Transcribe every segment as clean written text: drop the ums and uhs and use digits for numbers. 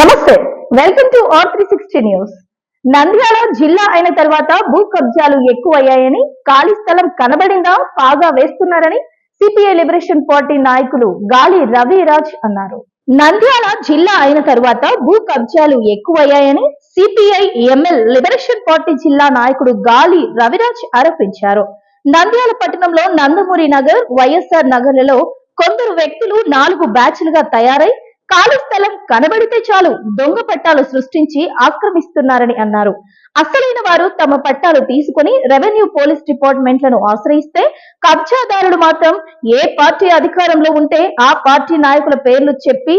నమస్తే, welcome to R360 news. Nandyal జిల్లా అయిన తర్వాత భూ కబ్జాలు ఎక్కువయ్యాయని, ఖాళీ స్థలం కనబడిందా పాగా వేస్తున్నారని సిపిఐ లిబరేషన్ పార్టీ నాయకులు గాలి రవిరాజ్ అన్నారు. నంద్యాల జిల్లా అయిన తర్వాత భూ కబ్జాలు ఎక్కువయ్యాయని సిపిఐ ఎంఎల్ లిబరేషన్ పార్టీ జిల్లా నాయకుడు గాలి రవిరాజ్ ఆరోపించారు. నంద్యాల పట్టణంలో నందమూరి నగర్, వైఎస్ఆర్ నగర్లలో కొందరు వ్యక్తులు 4 బ్యాచ్లుగా తయారై ఖాళీ స్థలం కనబడితే చాలు దొంగ పట్టాలు సృష్టించి ఆక్రమిస్తున్నారని అన్నారు. అసలైన వారు తమ పట్టాలు తీసుకుని రెవెన్యూ పోలీస్ డిపార్ట్మెంట్లను ఆశ్రయిస్తే, కబ్జాదారులు మాత్రం ఏ పార్టీ అధికారంలో ఉంటే ఆ పార్టీ నాయకుల పేర్లు చెప్పి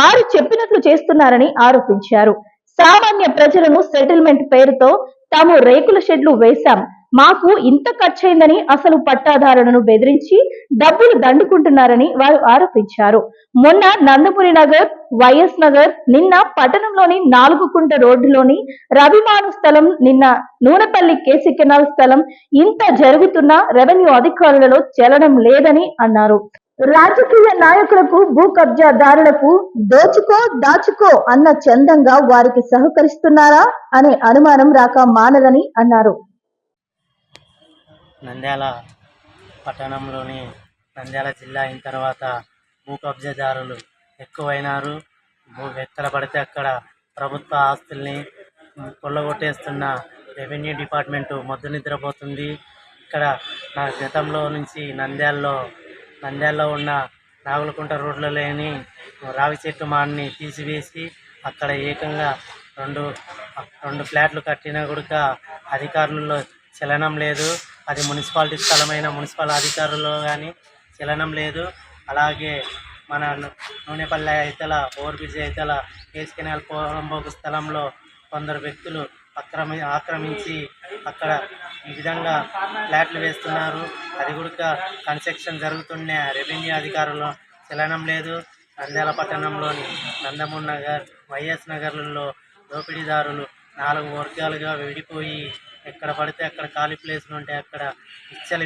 వారు చెప్పినట్లు చేస్తున్నారని ఆరోపించారు. సామాన్య ప్రజలను సెటిల్మెంట్ పేరుతో తాము రేకుల షెడ్లు వేశాం, మాకు ఇంత ఖర్చయిందని అసలు పట్టాదారులను బెదిరించి డబ్బులు దండుకుంటున్నారని వారు ఆరోపించారు. మొన్న నందమూరి నగర్, వైఎస్ నగర్, నిన్న పట్టణంలోని 4 కుంట రోడ్డులోని రవిమాను స్థలం, నిన్న నూనెపల్లి కేసీ కెనాల్ స్థలం ఇంత జరుగుతున్నా రెవెన్యూ అధికారులలో చలనం లేదని అన్నారు. రాజకీయ నాయకులకు, భూ కబ్జాదారులకు దోచుకో దాచుకో అన్న చందంగా వారికి సహకరిస్తున్నారా అనే అనుమానం రాక మానదని అన్నారు. నంద్యాల పట్టణంలోని నంద్యాల జిల్లా అయిన తర్వాత భూ కబ్జాదారులు ఎక్కువైనారు. ఎక్కడ పడితే అక్కడ ప్రభుత్వ ఆస్తుల్ని కొల్లగొట్టేస్తున్న రెవెన్యూ డిపార్ట్మెంటు మొద్దు నిద్రపోతుంది. ఇక్కడ నా గతంలో నుంచి నంద్యాలలో ఉన్న నాగులకుంట రోడ్లో లేని రావి చెట్టు మాన్ని తీసివేసి అక్కడ ఏకంగా రెండు ఫ్లాట్లు కట్టినా కూడా అధికారులలో చలనం లేదు. అది మున్సిపాలిటీ స్థలమైన మున్సిపల్ అధికారుల్లో కానీ చలనం లేదు. అలాగే మన నూనెపల్లి అయితల ఓవర్ బ్రిడ్జ్ అయితల కేసీ కెనాల్ పోలంబోకు స్థలంలో కొందరు వ్యక్తులు ఆక్రమించి అక్కడ ఈ విధంగా ఫ్లాట్లు వేస్తున్నారు. అది కూడా కన్స్ట్రక్షన్ జరుగుతున్న రెవెన్యూ అధికారులు చలనం లేదు. నంద్యాల పట్టణంలోని నందమూరి నగర్, వైఎస్ నగర్లలో దోపిడీదారులు 4 వర్గాలుగా విడిపోయి ఎక్కడ పడితే అక్కడ ఖాళీ ప్లేస్లు ఉంటే అక్కడ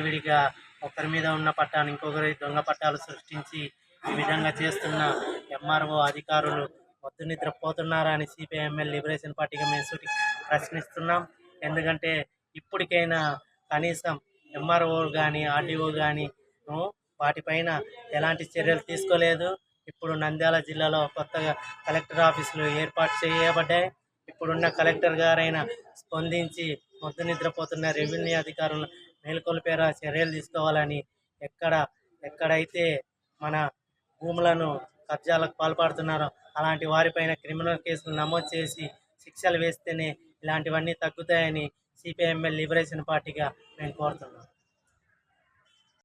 విడిగా ఒకరి మీద ఉన్న పట్టాన్ని ఇంకొకరి దొంగ పట్టాలు సృష్టించి ఈ విధంగా చేస్తున్న ఎంఆర్ఓ అధికారులు మొద్దు నిద్రపోతున్నారా అని సిపిఐఎంఎల్ లిబరేషన్ పార్టీగా మేము ప్రశ్నిస్తున్నాం. ఎందుకంటే ఇప్పటికైనా కనీసం ఎంఆర్ఓ కానీ ఆర్డీఓ కానీ వాటిపైన ఎలాంటి చర్యలు తీసుకోలేదు. ఇప్పుడు నంద్యాల జిల్లాలో కొత్తగా కలెక్టర్ ఆఫీసులు ఏర్పాటు చేయబడ్డాయి. ఇప్పుడున్న కలెక్టర్ గారైనా స్పందించి మొద్దు నిద్రపోతున్న రెవెన్యూ అధికారులు మేల్కొల్పేరా చర్యలు తీసుకోవాలని, ఎక్కడైతే మన భూములను కబ్జాలకు పాల్పడుతున్నారో అలాంటి వారిపైన క్రిమినల్ కేసులు నమోదు చేసి శిక్షలు వేస్తేనే ఇలాంటివన్నీ తగ్గుతాయని సిపిఐఎంఎల్ లిబరేషన్ పార్టీగా మేము కోరుతున్నాం.